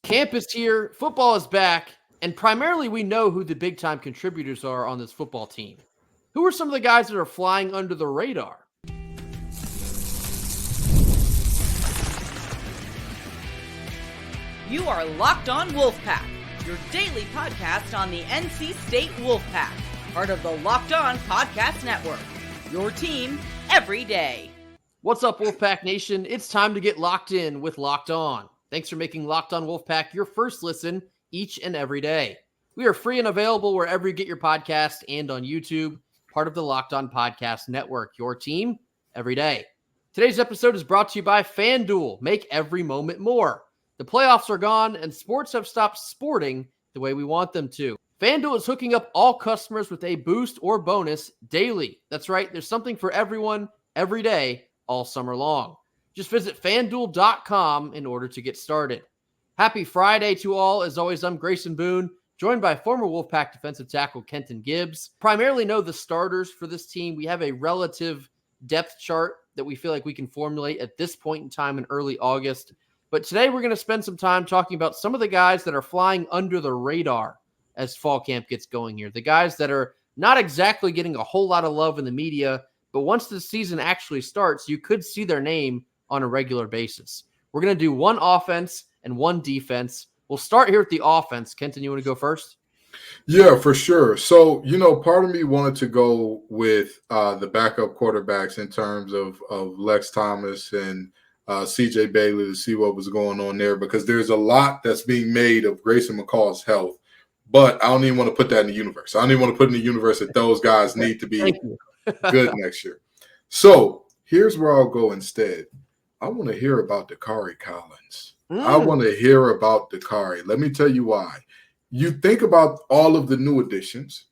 Camp is here, football is back, and primarily we know who the big-time contributors are on this football team. Who are some of the guys that are flying under the radar? You are Locked On Wolfpack, your daily podcast on the NC State Wolfpack, part of the Locked On Podcast Network, your team every day. What's up, Wolfpack Nation? It's time to get locked in with Locked On. Thanks for making Locked On Wolfpack your first listen each and every day. We are free and available wherever you get your podcast and on YouTube, part of the Locked On Podcast Network, your team every day. Today's episode is brought to you by FanDuel. Make every moment more. The playoffs are gone, and sports have stopped sporting the way we want them to. FanDuel is hooking up all customers with a boost or bonus daily. That's right, there's something for everyone, every day, all summer long. Just visit FanDuel.com in order to get started. Happy Friday to all. As always, I'm Grayson Boone, joined by former Wolfpack defensive tackle Kenton Gibbs. Primarily know the starters for this team. We have a relative depth chart that we feel like we can formulate at this point in time in early August. But today we're going to spend some time talking about some of the guys that are flying under the radar as fall camp gets going here. The guys that are not exactly getting a whole lot of love in the media, but once the season actually starts, you could see their name on a regular basis. We're going to do one offense and one defense. We'll start here with the offense. Kenton, you want to go first? Yeah, for sure. So, part of me wanted to go with the backup quarterbacks in terms of Lex Thomas and CJ Bailey to see what was going on there, because there's a lot that's being made of Grayson McCall's health, but I don't even want to put that in the universe. I don't even want to put in the universe that those guys need to be good next year. So here's where I'll go instead. I want to hear about Dakari Collins. I want to hear about Dakari. Let me tell you why. You think about all of the new additions,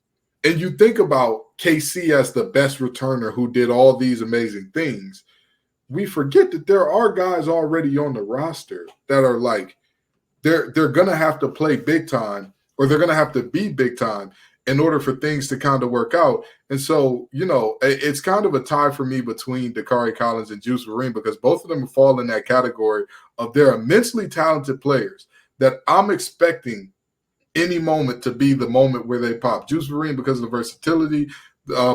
and you think about KC as the best returner who did all these amazing things. We forget that there are guys already on the roster that are like, they're going to have to play big time, or they're going to have to be big time in order for things to kind of work out. And so, it's kind of a tie for me between Dakari Collins and Juice Vereen, because both of them fall in that category of they're immensely talented players that I'm expecting any moment to be the moment where they pop. Juice Vereen because of the versatility,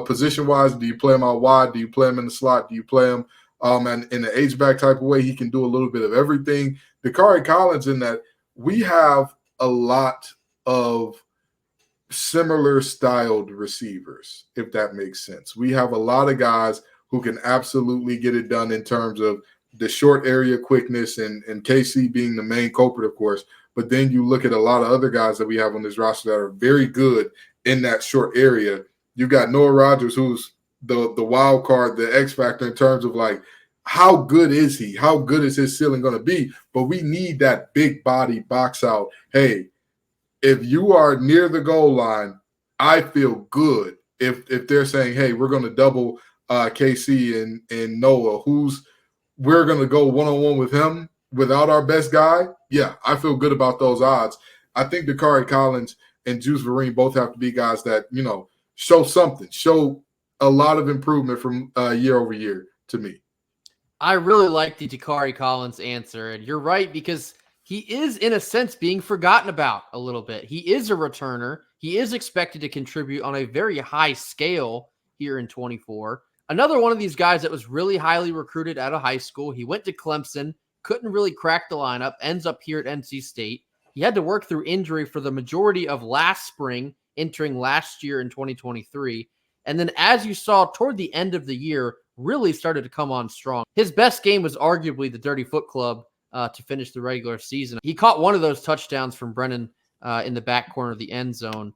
position-wise. Do you play him out wide? Do you play him in the slot? Do you play him and in an H-back type of way? He can do a little bit of everything. Dakari Collins, in that we have a lot of similar styled receivers, if that makes sense. We have a lot of guys who can absolutely get it done in terms of the short area quickness, and KC being the main culprit, of course. But then you look at a lot of other guys that we have on this roster that are very good in that short area. You've got Noah Rogers, who's the wild card, the X factor in terms of like, how good is he? How good is his ceiling going to be? But we need that big body box out. Hey, if you are near the goal line, I feel good if they're saying, hey, we're going to double KC and Noah, we're going to go one-on-one with him without our best guy. Yeah, I feel good about those odds. I think Dakari Collins and Juice Vereen both have to be guys that, show something, show a lot of improvement from year over year to me. I really like the Dakari Collins answer, and you're right, because he is, in a sense, being forgotten about a little bit. He is a returner. He is expected to contribute on a very high scale here in 24. Another one of these guys that was really highly recruited out of high school. He went to Clemson, couldn't really crack the lineup, ends up here at NC State. He had to work through injury for the majority of last spring, entering last year in 2023. And then as you saw toward the end of the year, really started to come on strong. His best game was arguably the Dirty Foot Club to finish the regular season. He caught one of those touchdowns from Brennan in the back corner of the end zone.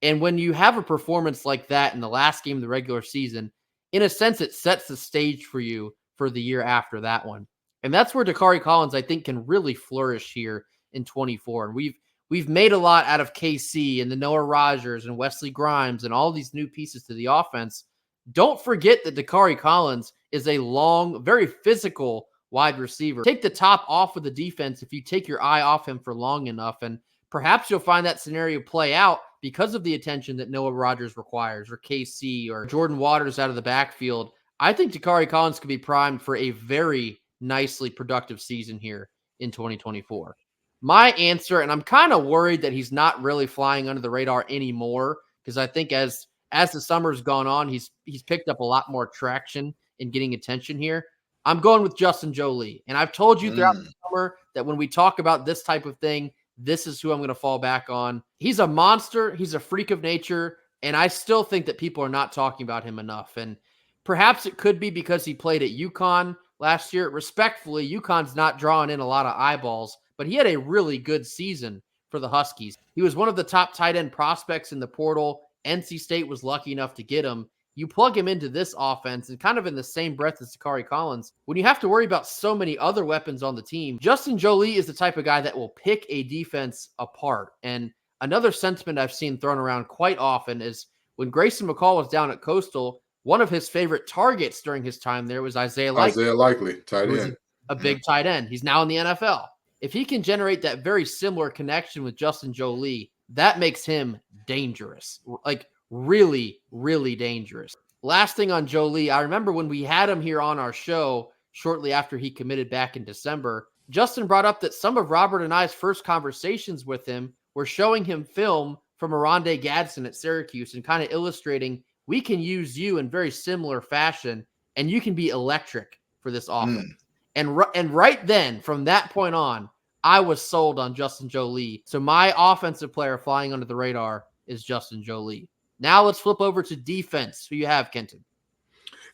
And when you have a performance like that in the last game of the regular season, in a sense, it sets the stage for you for the year after that one. And that's where Dakari Collins, I think, can really flourish here in 24. And we've made a lot out of KC and the Noah Rogers and Wesley Grimes and all these new pieces to the offense. Don't forget that Dakari Collins is a long, very physical wide receiver. Take the top off of the defense if you take your eye off him for long enough, and perhaps you'll find that scenario play out because of the attention that Noah Rogers requires, or KC, or Jordan Waters out of the backfield. I think Dakari Collins could be primed for a very nicely productive season here in 2024. My answer, and I'm kind of worried that he's not really flying under the radar anymore, because I think as the summer's gone on, he's picked up a lot more traction in getting attention here. I'm going with Justin Jolie. And I've told you throughout the summer that when we talk about this type of thing, this is who I'm going to fall back on. He's a monster. He's a freak of nature. And I still think that people are not talking about him enough. And perhaps it could be because he played at UConn last year. Respectfully, UConn's not drawing in a lot of eyeballs, but he had a really good season for the Huskies. He was one of the top tight end prospects in the portal. NC State was lucky enough to get him. You plug him into this offense and kind of in the same breath as Sakari Collins, when you have to worry about so many other weapons on the team, Justin Jolie is the type of guy that will pick a defense apart. And another sentiment I've seen thrown around quite often is when Grayson McCall was down at Coastal, one of his favorite targets during his time there was Isaiah Likely, tight end. A big tight end. He's now in the NFL. If he can generate that very similar connection with Justin Jolie, that makes him dangerous. Like, really, really dangerous. Last thing on Jolie, I remember when we had him here on our show shortly after he committed back in December, Justin brought up that some of Robert and I's first conversations with him were showing him film from Aronde Gadsden at Syracuse and kind of illustrating, we can use you in very similar fashion and you can be electric for this offense. And right then, from that point on, I was sold on Justin Jolie. So my offensive player flying under the radar is Justin Jolie. Now let's flip over to defense. Who you have, Kenton?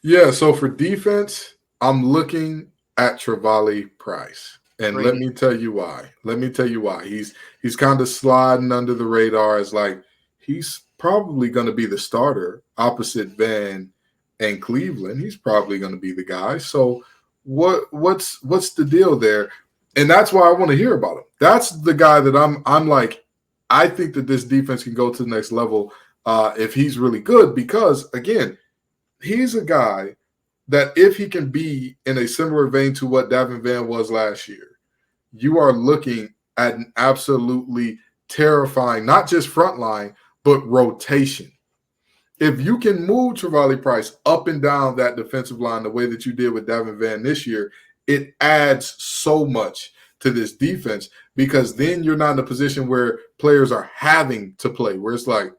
Yeah, so for defense, I'm looking at Travali Price. And let me tell you why. He's kind of sliding under the radar as like he's probably going to be the starter opposite Van and Cleveland. He's probably going to be the guy. So what's the deal there? And that's why I want to hear about him. That's the guy that I'm like, I think that this defense can go to the next level if he's really good, because again, he's a guy that if he can be in a similar vein to what Davin Van was last year, you are looking at an absolutely terrifying, not just front line, but rotation. If you can move Travali Price up and down that defensive line the way that you did with Davin Van this year, it adds so much to this defense, because then you're not in a position where players are having to play, where it's like,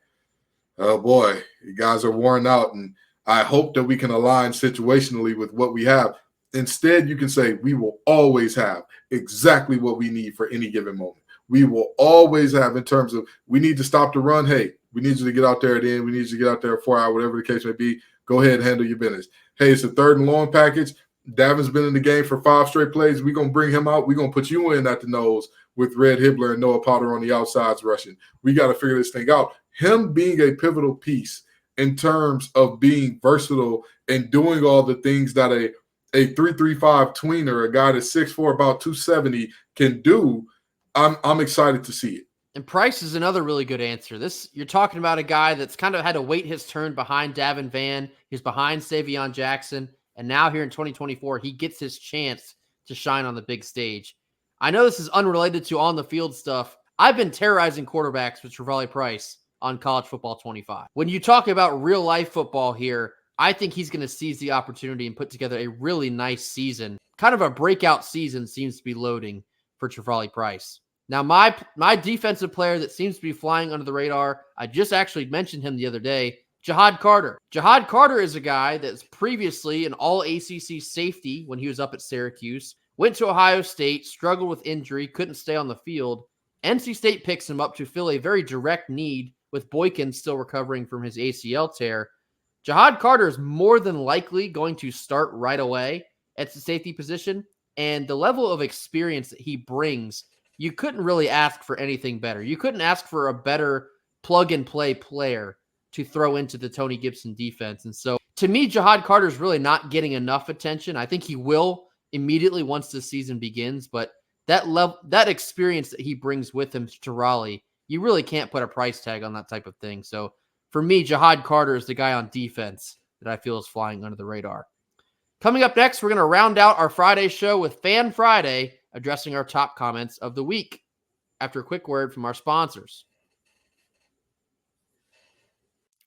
oh boy, you guys are worn out, and I hope that we can align situationally with what we have. Instead, you can say we will always have exactly what we need for any given moment. We will always have, in terms of we need to stop the run. Hey, we need you to get out there at the end. We need you to get out there at 4 hours, whatever the case may be. Go ahead and handle your business. Hey, it's a third and long package. Davin's been in the game for 5 straight plays. We're going to bring him out. We're going to put you in at the nose with Red Hibbler and Noah Potter on the outsides rushing. We got to figure this thing out. Him being a pivotal piece in terms of being versatile and doing all the things that a 3.35 tweener, a guy that's 6'4", about 270 can do, I'm excited to see it. And Price is another really good answer. You're talking about a guy that's kind of had to wait his turn behind Davin Van. He's behind Savion Jackson. And now here in 2024, he gets his chance to shine on the big stage. I know this is unrelated to on-the-field stuff. I've been terrorizing quarterbacks with Travali Price on College Football 25. When you talk about real-life football here, I think he's going to seize the opportunity and put together a really nice season. Kind of a breakout season seems to be loading for Travali Price. Now, my defensive player that seems to be flying under the radar, I just actually mentioned him the other day, Jihad Carter. Jihad Carter is a guy that's previously an all-ACC safety when he was up at Syracuse, went to Ohio State, struggled with injury, couldn't stay on the field. NC State picks him up to fill a very direct need with Boykin still recovering from his ACL tear. Jihad Carter is more than likely going to start right away at the safety position, and the level of experience that he brings, you couldn't really ask for anything better. You couldn't ask for a better plug-and-play player to throw into the Tony Gibson defense. And so, to me, Jihad Carter is really not getting enough attention. I think he will immediately once the season begins, but that experience that he brings with him to Raleigh, you really can't put a price tag on that type of thing. So, for me, Jihad Carter is the guy on defense that I feel is flying under the radar. Coming up next, we're going to round out our Friday show with Fan Friday, addressing our top comments of the week after a quick word from our sponsors.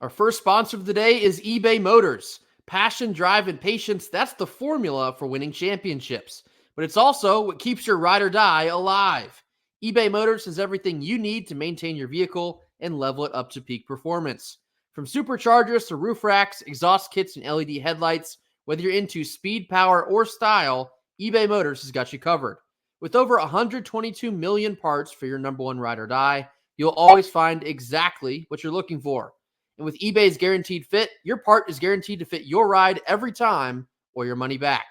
Our first sponsor of the day is eBay Motors. Passion, drive, and patience, that's the formula for winning championships. But it's also what keeps your ride or die alive. eBay Motors has everything you need to maintain your vehicle and level it up to peak performance. From superchargers to roof racks, exhaust kits, and LED headlights, whether you're into speed, power, or style, eBay Motors has got you covered. With over 122 million parts for your number one ride or die, you'll always find exactly what you're looking for. And with eBay's Guaranteed Fit, your part is guaranteed to fit your ride every time or your money back.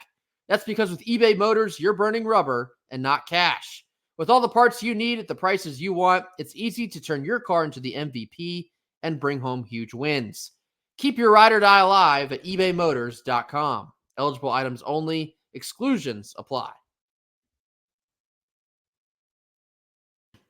That's because with eBay Motors, you're burning rubber and not cash. With all the parts you need at the prices you want, it's easy to turn your car into the MVP and bring home huge wins. Keep your ride or die alive at ebaymotors.com. Eligible items only. Exclusions apply.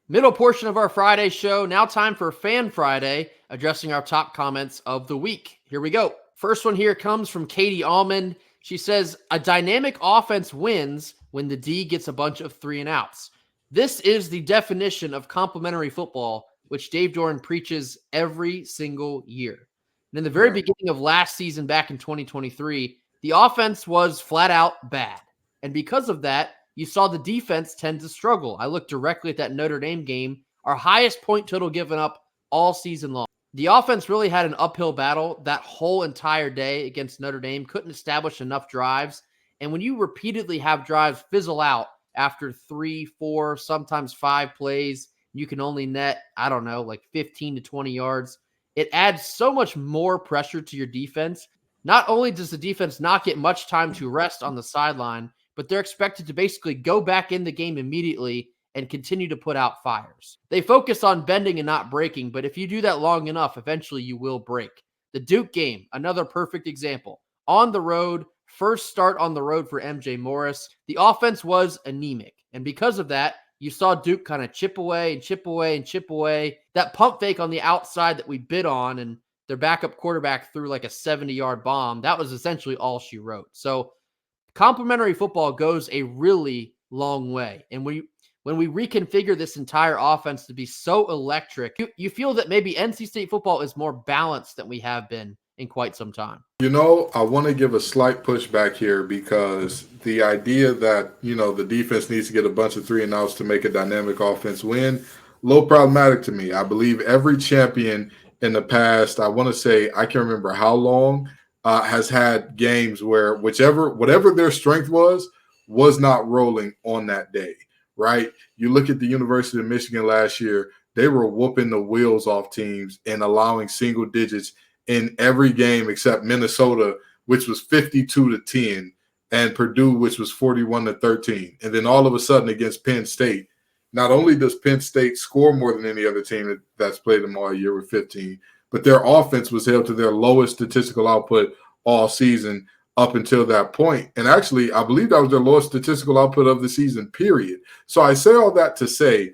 Middle portion of our Friday show. Now time for Fan Friday, addressing our top comments of the week. Here we go. First one here comes from Katie Almond. She says, a dynamic offense wins when the D gets a bunch of 3 and outs. This is the definition of complementary football, which Dave Doran preaches every single year. And in the very beginning of last season, back in 2023, the offense was flat out bad. And because of that, you saw the defense tend to struggle. I looked directly at that Notre Dame game, our highest point total given up all season long. The offense really had an uphill battle that whole entire day against Notre Dame, couldn't establish enough drives. And when you repeatedly have drives fizzle out after 3, 4, sometimes 5 plays, you can only net, I don't know, like 15 to 20 yards. It adds so much more pressure to your defense. Not only does the defense not get much time to rest on the sideline, but they're expected to basically go back in the game immediately and continue to put out fires. They focus on bending and not breaking, but if you do that long enough, eventually you will break. The Duke game, another perfect example. On the road, first start on the road for MJ Morris. The offense was anemic, and because of that, you saw Duke kind of chip away and chip away and chip away. That pump fake on the outside that we bid on, and their backup quarterback threw like a 70-yard bomb. That was essentially all she wrote. So complementary football goes a really long way. And when we reconfigure this entire offense to be so electric, you feel that maybe NC State football is more balanced than we have been in quite some time. You know, I want to give a slight pushback here because the idea that, you know, the defense needs to get a bunch of 3 and outs to make a dynamic offense win, a little problematic to me. I believe every champion in the past, I want to say, I can't remember how long, has had games where whatever their strength was not rolling on that day, right? You look at the University of Michigan last year, they were whooping the wheels off teams and allowing single digits in every game except Minnesota, which was 52-10, and Purdue, which was 41-13. And then all of a sudden against Penn State, not only does Penn State score more than any other team that's played them all year with 15, but their offense was held to their lowest statistical output all season up until that point. And actually, I believe that was their lowest statistical output of the season, period. So I say all that to say,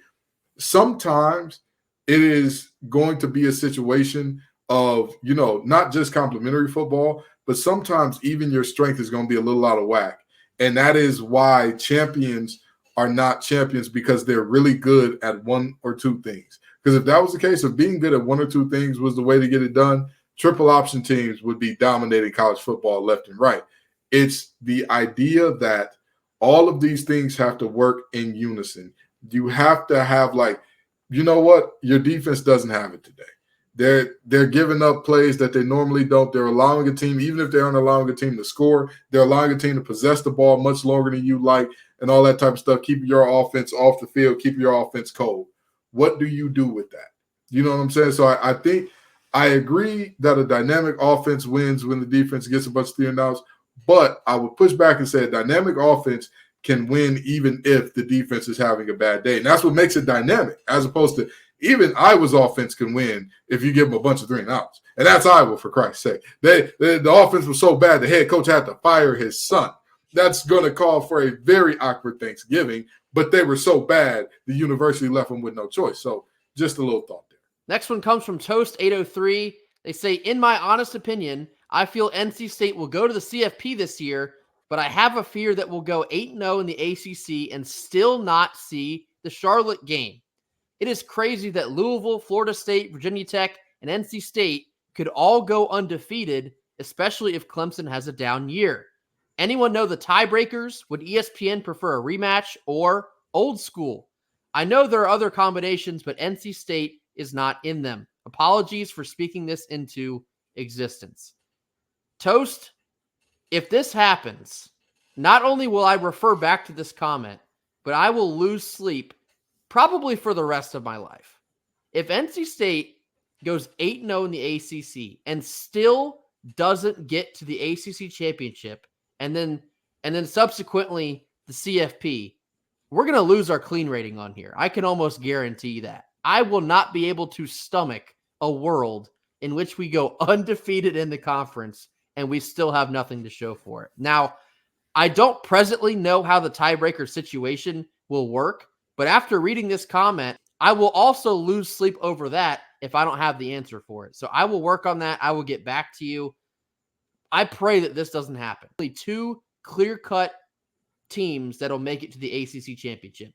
sometimes it is going to be a situation of, you know, not just complementary football, but sometimes even your strength is going to be a little out of whack. And that is why champions are not champions, because they're really good at 1 or 2 things. Because if that was the case, if being good at 1 or 2 things was the way to get it done, triple option teams would be dominating college football left and right. It's the idea that all of these things have to work in unison. You have to have, like, you know what? Your defense doesn't have it today. They're giving up plays that they normally don't. They're allowing a team, even if they aren't allowing a team to score, they're allowing a team to possess the ball much longer than you like and all that type of stuff, keeping your offense off the field, keeping your offense cold. What do you do with that? You know what I'm saying? So I think I agree that a dynamic offense wins when the defense gets a bunch of 3 and outs, but I would push back and say a dynamic offense can win even if the defense is having a bad day. And that's what makes it dynamic, as opposed to even Iowa's offense can win if you give them a bunch of 3 and outs. And that's Iowa, for Christ's sake. The offense was so bad, the head coach had to fire his son. That's going to call for a very awkward Thanksgiving, but they were so bad, the university left them with no choice. So just a little thought there. Next one comes from Toast803. They say, in my honest opinion, I feel NC State will go to the CFP this year, but I have a fear that we'll go 8-0 in the ACC and still not see the Charlotte game. It is crazy that Louisville, Florida State, Virginia Tech, and NC State could all go undefeated, especially if Clemson has a down year. Anyone know the tiebreakers? Would ESPN prefer a rematch or old school? I know there are other combinations, but NC State is not in them. Apologies for speaking this into existence. Toast, if this happens, not only will I refer back to this comment, but I will lose sleep probably for the rest of my life. If NC State goes 8-0 in the ACC and still doesn't get to the ACC championship and then subsequently the CFP, we're going to lose our clean rating on here. I can almost guarantee that. I will not be able to stomach a world in which we go undefeated in the conference and we still have nothing to show for it. Now, I don't presently know how the tiebreaker situation will work, but after reading this comment, I will also lose sleep over that if I don't have the answer for it. So I will work on that. I will get back to you. I pray that this doesn't happen. Only 2 clear-cut teams that'll make it to the ACC championship.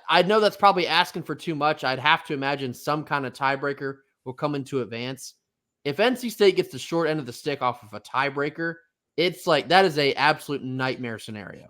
I know that's probably asking for too much. I'd have to imagine some kind of tiebreaker will come into advance. If NC State gets the short end of the stick off of a tiebreaker, it's like that is a absolute nightmare scenario.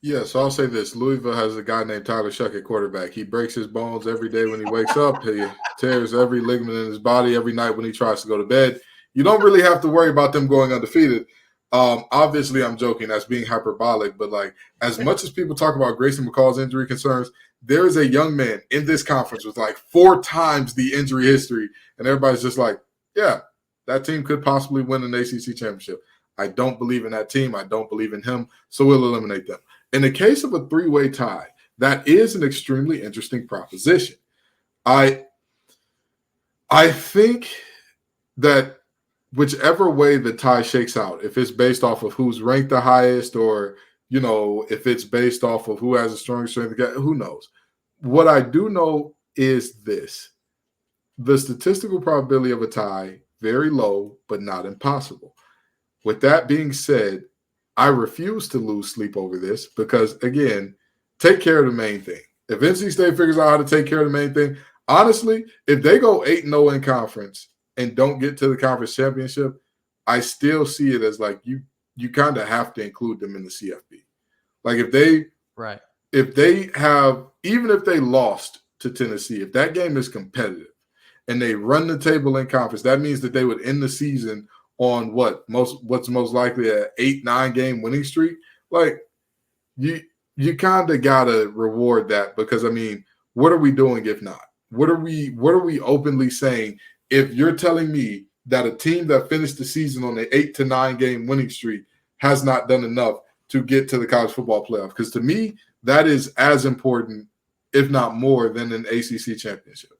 Yeah, so I'll say this. Louisville has a guy named Tyler Shuck at quarterback. He breaks his bones every day when he wakes up. He tears every ligament in his body every night when he tries to go to bed. You don't really have to worry about them going undefeated. Obviously, I'm joking. That's being hyperbolic. But, like, as much as people talk about Grayson McCall's injury concerns, there is a young man in this conference with, like, 4 times the injury history. And everybody's just like, yeah, that team could possibly win an ACC championship. I don't believe in that team. I don't believe in him. So we'll eliminate them. In the case of a 3-way tie, that is an extremely interesting proposition. I think that whichever way the tie shakes out, if it's based off of who's ranked the highest or, you know, if it's based off of who has a stronger strength, who knows? What I do know is this. The statistical probability of a tie, very low, but not impossible. With that being said, I refuse to lose sleep over this because, again, take care of the main thing. If NC State figures out how to take care of the main thing, honestly, if they go 8-0 in conference and don't get to the conference championship, I still see it as like you kind of have to include them in the CFP. Like if they have, even if they lost to Tennessee, if that game is competitive and they run the table in conference, that means that they would end the season on what's most likely an 8-9 game winning streak. Like you kind of gotta reward that because I mean, what are we doing if not? What are we openly saying if you're telling me that a team that finished the season on an 8-9 game winning streak has not done enough to get to the college football playoff? Because to me, that is as important, if not more, than an ACC championship.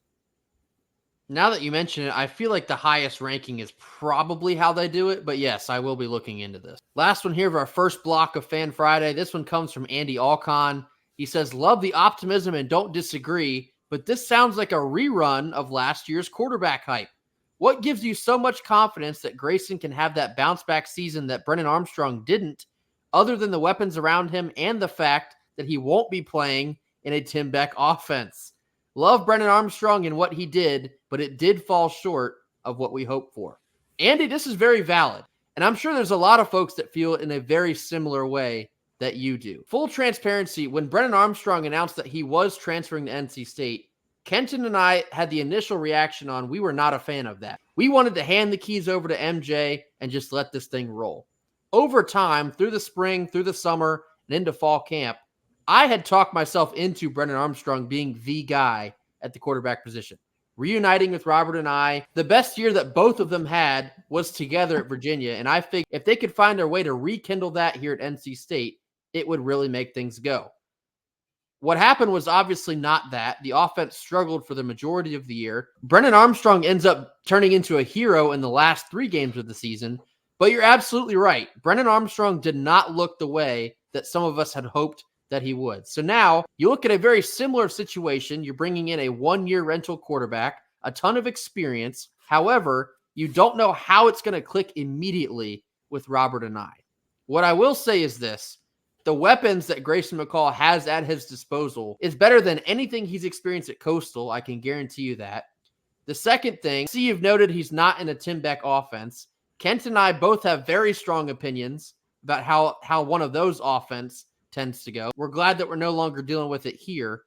Now that you mention it, I feel like the highest ranking is probably how they do it, but yes, I will be looking into this. Last one here of our first block of Fan Friday. This one comes from Andy Alcon. He says, love the optimism and don't disagree, but this sounds like a rerun of last year's quarterback hype. What gives you so much confidence that Grayson can have that bounce back season that Brennan Armstrong didn't, other than the weapons around him and the fact that he won't be playing in a Tim Beck offense? Love Brennan Armstrong and what he did, but it did fall short of what we hoped for. Andy, this is very valid, and I'm sure there's a lot of folks that feel in a very similar way that you do. Full transparency, when Brennan Armstrong announced that he was transferring to NC State, Kenton and I had the initial reaction on we were not a fan of that. We wanted to hand the keys over to MJ and just let this thing roll. Over time, through the spring, through the summer, and into fall camp, I had talked myself into Brennan Armstrong being the guy at the quarterback position. Reuniting with Robert and I, the best year that both of them had was together at Virginia, and I figured if they could find their way to rekindle that here at NC State, it would really make things go. What happened was obviously not that. The offense struggled for the majority of the year. Brennan Armstrong ends up turning into a hero in the last 3 games of the season, but you're absolutely right. Brennan Armstrong did not look the way that some of us had hoped that he would. So now you look at a very similar situation. You're bringing in a 1-year rental quarterback, a ton of experience. However, you don't know how it's going to click immediately with Robert and I. What I will say is this. The weapons that Grayson McCall has at his disposal is better than anything he's experienced at Coastal. I can guarantee you that. The second thing, see, you've noted he's not in a Tim Beck offense. Kent and I both have very strong opinions about how one of those offense tends to go. We're glad that we're no longer dealing with it here.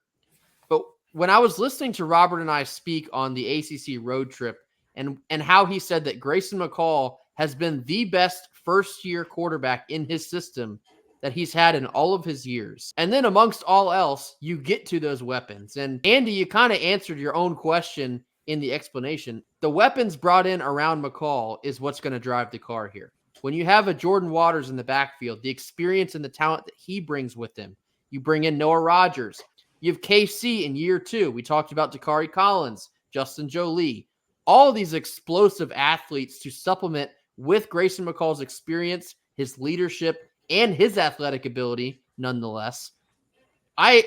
But when I was listening to Robert and I speak on the ACC road trip and how he said that Grayson McCall has been the best first-year quarterback in his system that he's had in all of his years. And then amongst all else, you get to those weapons. And Andy, you kind of answered your own question in the explanation. The weapons brought in around McCall is what's going to drive the car here. When you have a Jordan Waters in the backfield, the experience and the talent that he brings with him, you bring in Noah Rogers. You have KC in year 2. We talked about Dakari Collins, Justin Jolie, all these explosive athletes to supplement with Grayson McCall's experience, his leadership, and his athletic ability, nonetheless. I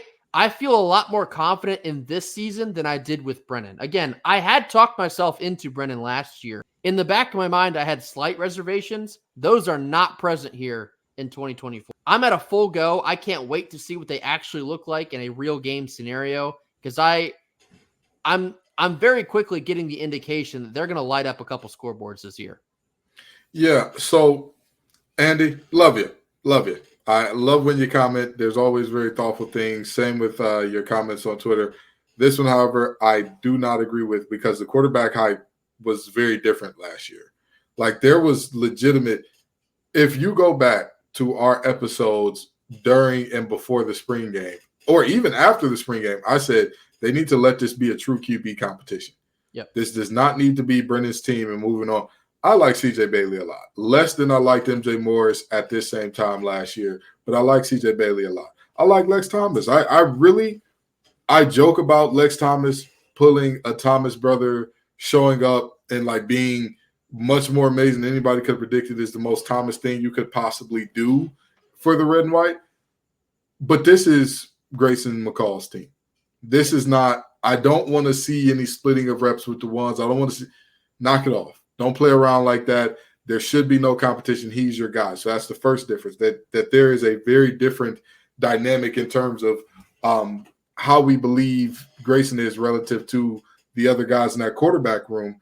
feel a lot more confident in this season than I did with Brennan. Again, I had talked myself into Brennan last year. In the back of my mind, I had slight reservations. Those are not present here in 2024. I'm at a full go. I can't wait to see what they actually look like in a real game scenario because I'm very quickly getting the indication that they're going to light up a couple scoreboards this year. Yeah. So, Andy, love you. Love you. I love when you comment. There's always very thoughtful things. Same with your comments on Twitter. This one, however, I do not agree with because the quarterback hype was very different last year. Like there was legitimate. If you go back to our episodes during and before the spring game, or even after the spring game, I said they need to let this be a true QB competition. Yep. This does not need to be Brennan's team and moving on. I like CJ Bailey a lot, less than I liked MJ Morris at this same time last year, but I like CJ Bailey a lot. I like Lex Thomas. I joke about Lex Thomas pulling a Thomas brother, showing up and like being much more amazing than anybody could have predicted is the most Thomas thing you could possibly do for the red and white. But this is Grayson McCall's team. This is not, I don't want to see any splitting of reps with the ones. I don't want to see, knock it off. Don't play around like that. There should be no competition. He's your guy. So that's the first difference, that there is a very different dynamic in terms of how we believe Grayson is relative to the other guys in that quarterback room.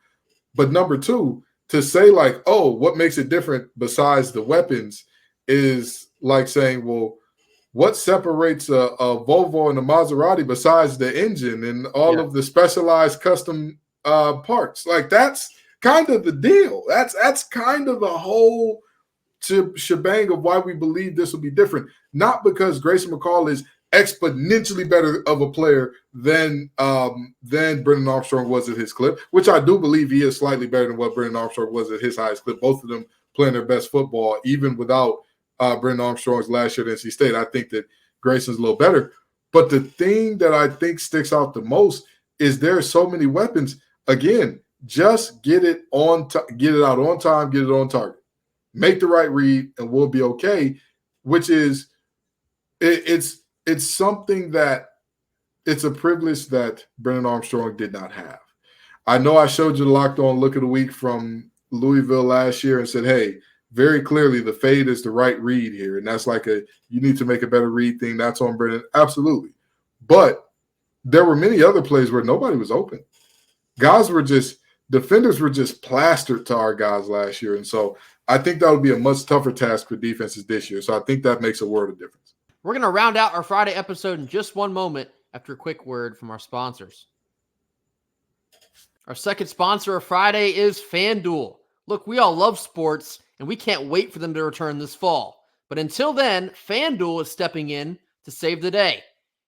But number two, to say like, oh, what makes it different besides the weapons is like saying, well, what separates a Volvo and a Maserati besides the engine and all of the specialized custom parts? Like that's kind of the deal. That's kind of the whole shebang of why we believe this will be different. Not because Grayson McCall is exponentially better of a player than Brennan Armstrong was at his clip, which I do believe he is slightly better than what Brennan Armstrong was at his highest clip. Both of them playing their best football, even without Brennan Armstrong's last year at NC State. I think that Grayson's a little better. But the thing that I think sticks out the most is there are so many weapons. Again, just get it get it out on time, get it on target. Make the right read, and we'll be okay, which is it's something that it's a privilege that Brennan Armstrong did not have. I know I showed you the Locked On Look of the Week from Louisville last year and said, hey, very clearly the fade is the right read here. And that's like you need to make a better read thing. That's on Brennan. Absolutely. But there were many other plays where nobody was open. Defenders were just plastered to our guys last year. And so I think that would be a much tougher task for defenses this year. So I think that makes a world of difference. We're going to round out our Friday episode in just one moment after a quick word from our sponsors. Our second sponsor of Friday is FanDuel. Look, we all love sports, and we can't wait for them to return this fall. But until then, FanDuel is stepping in to save the day.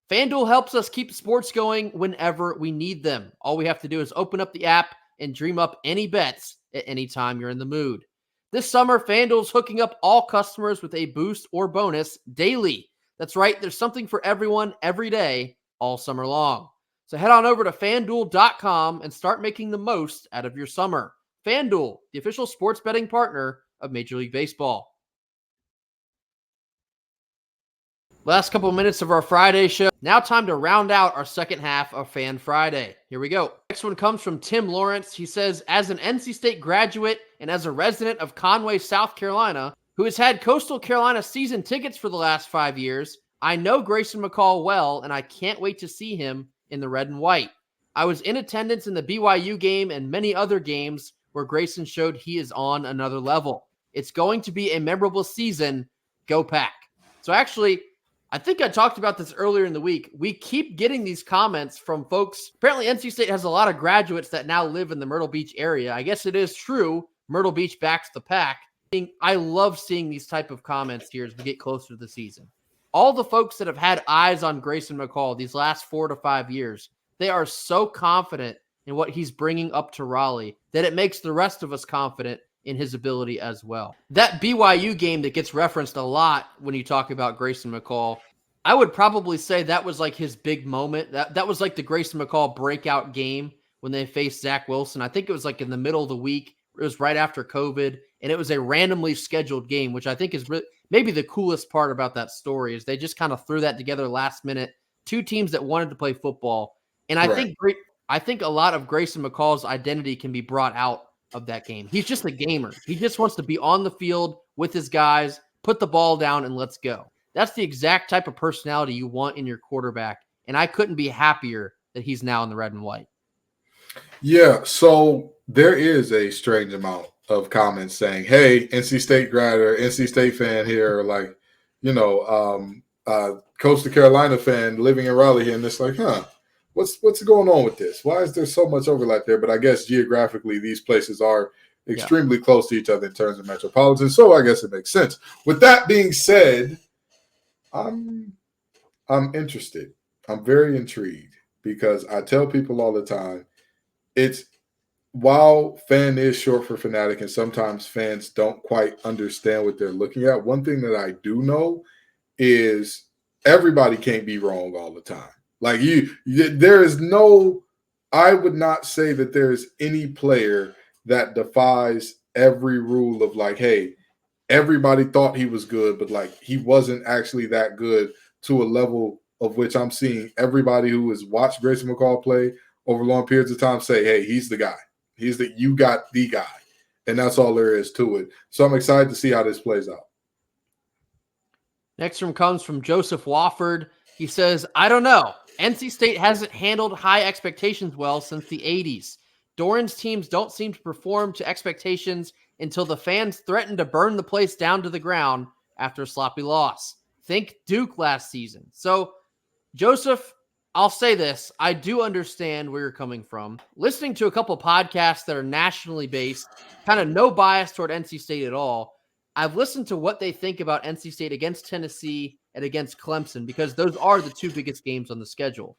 FanDuel helps us keep sports going whenever we need them. All we have to do is open up the app and dream up any bets at any time you're in the mood. This summer, FanDuel's hooking up all customers with a boost or bonus daily. That's right, there's something for everyone every day, all summer long. So head on over to FanDuel.com and start making the most out of your summer. FanDuel, the official sports betting partner of Major League Baseball. Last couple of minutes of our Friday show. Now time to round out our second half of Fan Friday. Here we go. Next one comes from Tim Lawrence. He says, as an NC State graduate and as a resident of Conway, South Carolina, who has had Coastal Carolina season tickets for the last 5 years, I know Grayson McCall well, and I can't wait to see him in the red and white. I was in attendance in the BYU game and many other games where Grayson showed he is on another level. It's going to be a memorable season. Go Pack. So actually, I think I talked about this earlier in the week. We keep getting these comments from folks. Apparently, NC State has a lot of graduates that now live in the Myrtle Beach area. I guess it is true. Myrtle Beach backs the pack. I love seeing these type of comments here as we get closer to the season. All the folks that have had eyes on Grayson McCall these last 4 to 5 years, they are so confident in what he's bringing up to Raleigh that it makes the rest of us confident in his ability as well. That BYU game that gets referenced a lot when you talk about Grayson McCall, I would probably say that was like his big moment. That was like the Grayson McCall breakout game when they faced Zach Wilson. I think it was like in the middle of the week. It was right after COVID, and it was a randomly scheduled game, which I think is maybe the coolest part about that story is they just kind of threw that together last minute. Two teams that wanted to play football. And I think a lot of Grayson McCall's identity can be brought out of that game. He's just a gamer. He just wants to be on the field with his guys, put the ball down, and let's go. That's the exact type of personality you want in your quarterback, and I couldn't be happier that he's now in the red and white. Yeah, so there is a strange amount of comments saying, hey, NC State grad or NC State fan here, or like, Coastal Carolina fan living in Raleigh here, and it's like, what's going on with this? Why is there so much overlap there? But I guess geographically, these places are extremely close to each other in terms of metropolitan, so I guess it makes sense. With that being said, I'm interested. I'm very intrigued because I tell people all the time, while fan is short for fanatic and sometimes fans don't quite understand what they're looking at, one thing that I do know is everybody can't be wrong all the time. Like there is I would not say that there's any player that defies every rule of like, hey, everybody thought he was good, but like he wasn't actually that good to a level of which I'm seeing everybody who has watched Grayson McCall play over long periods of time say, hey, he's the guy. You got the guy. And that's all there is to it. So I'm excited to see how this plays out. Next one comes from Joseph Wofford. He says, I don't know. NC State hasn't handled high expectations well since the 80s. Doran's teams don't seem to perform to expectations until the fans threaten to burn the place down to the ground after a sloppy loss. Think Duke last season. So, Joseph, I'll say this. I do understand where you're coming from. Listening to a couple podcasts that are nationally based, kind of no bias toward NC State at all, I've listened to what they think about NC State against Tennessee and against Clemson because those are the two biggest games on the schedule.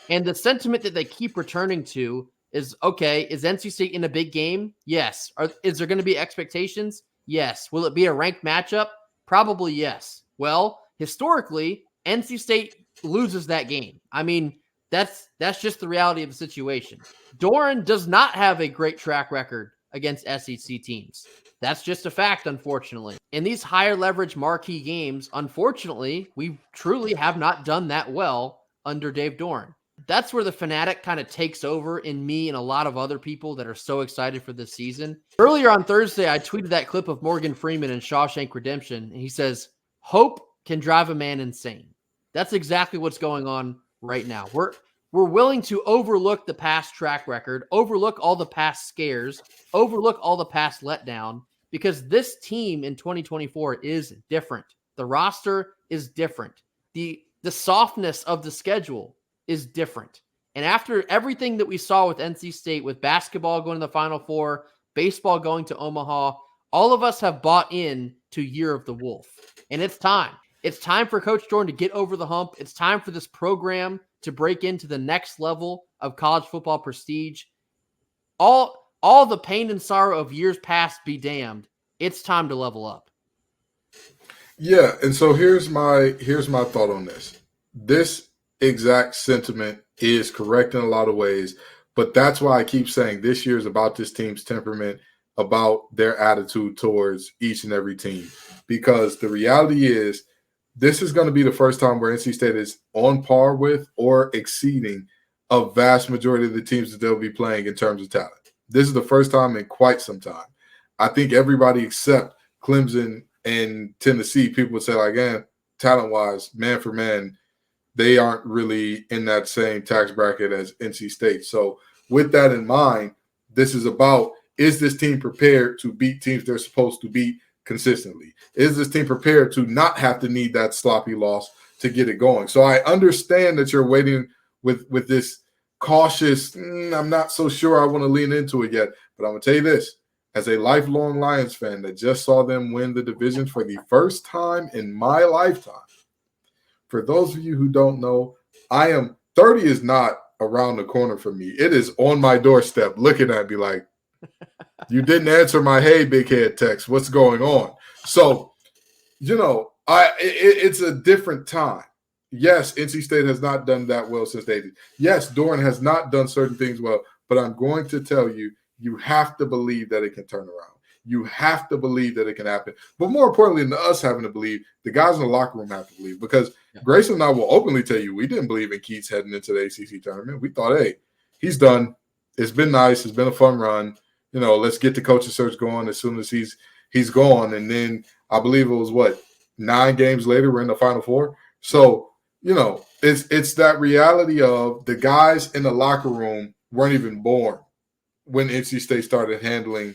And the sentiment that they keep returning to is, okay, is NC State in a big game? Yes. Is there going to be expectations? Yes. Will it be a ranked matchup? Probably yes. Well, historically, NC State loses that game. I mean, that's just the reality of the situation. Doran does not have a great track record against SEC teams. That's just a fact, unfortunately. In these higher leverage marquee games, unfortunately, we truly have not done that well under Dave Doran. That's where the fanatic kind of takes over in me and a lot of other people that are so excited for this season. Earlier on Thursday, I tweeted that clip of Morgan Freeman in Shawshank Redemption, and he says, hope can drive a man insane. That's exactly what's going on right now. We're willing to overlook the past track record, overlook all the past scares, overlook all the past letdown, because this team in 2024 is different. The roster is different. The softness of the schedule is different. And after everything that we saw with NC State, with basketball going to the Final Four, baseball going to Omaha, all of us have bought in to Year of the Wolf. And it's time. It's time for Coach Doran to get over the hump. It's time for this program to break into the next level of college football prestige. All the pain and sorrow of years past be damned. It's time to level up. Yeah, and so here's my thought on this. This exact sentiment is correct in a lot of ways, but that's why I keep saying this year is about this team's temperament, about their attitude towards each and every team. Because the reality is, this is going to be the first time where NC State is on par with or exceeding a vast majority of the teams that they'll be playing in terms of talent. This is the first time in quite some time. I think everybody except Clemson and Tennessee, people would say, like, talent-wise, man for man, they aren't really in that same tax bracket as NC State. So with that in mind, this is about, is this team prepared to beat teams they're supposed to beat consistently? Is this team prepared to not have to need that sloppy loss to get it going. So I understand that you're waiting with this cautious, I'm not so sure I want to lean into it yet. But I'm going to tell you this, as a lifelong Lions fan that just saw them win the division for the first time in my lifetime, for those of you who don't know, 30 is not around the corner for me. It is on my doorstep looking at me like, you didn't answer my hey, big head text. What's going on? So, it's a different time. Yes, NC State has not done that well since they did. Yes, Doran has not done certain things well, but I'm going to tell you, you have to believe that it can turn around. You have to believe that it can happen. But more importantly than us having to believe, the guys in the locker room have to believe, because Grayson and I will openly tell you, we didn't believe in Keats heading into the ACC tournament. We thought, hey, he's done. It's been nice. It's been a fun run. Let's get the coaching search going as soon as he's gone. And then I believe it was 9 games later, we're in the Final Four. So, it's that reality of the guys in the locker room weren't even born when NC State started handling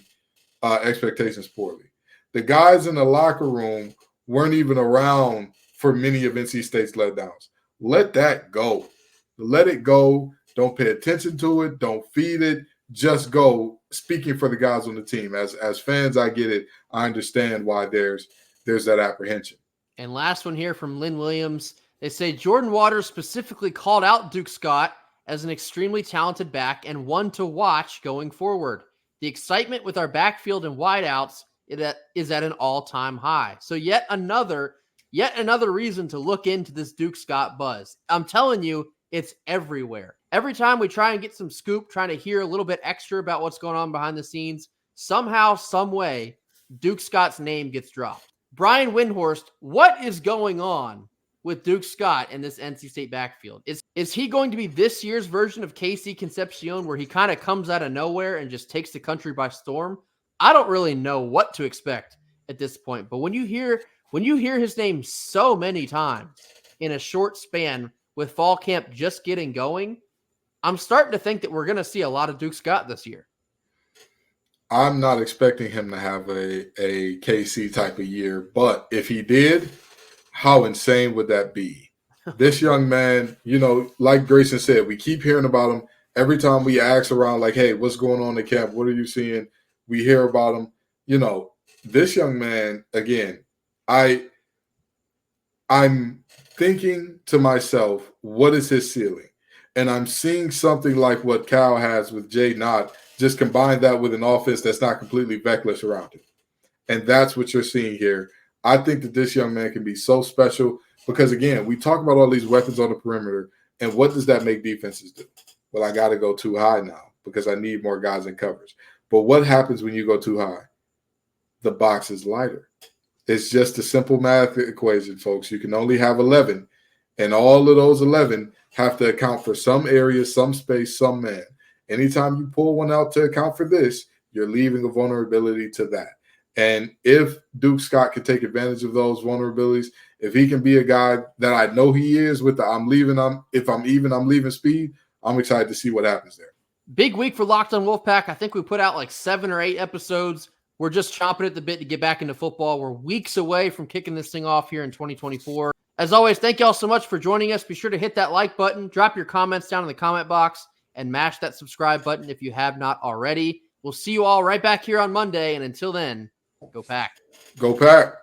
expectations poorly. The guys in the locker room weren't even around for many of NC State's letdowns. Let that go. Let it go. Don't pay attention to it. Don't feed it. Just go. Speaking for the guys on the team. As fans, I get it. I understand why there's that apprehension. And last one here from Lynn Williams. They say Jordan Waters specifically called out Duke Scott as an extremely talented back and one to watch going forward. The excitement with our backfield and wideouts is at an all-time high. So yet another reason to look into this Duke Scott buzz. I'm telling you, it's everywhere. Every time we try and get some scoop, trying to hear a little bit extra about what's going on behind the scenes, somehow, some way, Duke Scott's name gets dropped. Brian Windhorst, what is going on with Duke Scott in this NC State backfield? Is he going to be this year's version of KC Concepcion, where he kind of comes out of nowhere and just takes the country by storm? I don't really know what to expect at this point, but when you hear his name so many times in a short span with fall camp just getting going, I'm starting to think that we're going to see a lot of Duke Scott this year. I'm not expecting him to have a KC type of year, but if he did, how insane would that be? This young man, like Grayson said, we keep hearing about him. Every time we ask around, like, hey, what's going on in camp? What are you seeing? We hear about him. This young man, again, I'm thinking to myself, what is his ceiling? And I'm seeing something like what Cal has with Jay Knott, just combine that with an offense that's not completely veckless around it. And that's what you're seeing here. I think that this young man can be so special because, again, we talk about all these weapons on the perimeter, and what does that make defenses do? Well, I got to go too high now because I need more guys in coverage. But what happens when you go too high? The box is lighter. It's just a simple math equation, folks. You can only have 11, and all of those 11 have to account for some area, some space, some man. Anytime you pull one out to account for this, you're leaving a vulnerability to that. And if Duke Scott can take advantage of those vulnerabilities, if he can be a guy that I know he is with the I'm leaving speed, I'm excited to see what happens there. Big week for Locked on Wolfpack. I think we put out like 7 or 8 episodes. We're just chomping at the bit to get back into football. We're weeks away from kicking this thing off here in 2024. As always, thank you all so much for joining us. Be sure to hit that like button, drop your comments down in the comment box, and mash that subscribe button if you have not already. We'll see you all right back here on Monday. And until then, go Pack. Go Pack.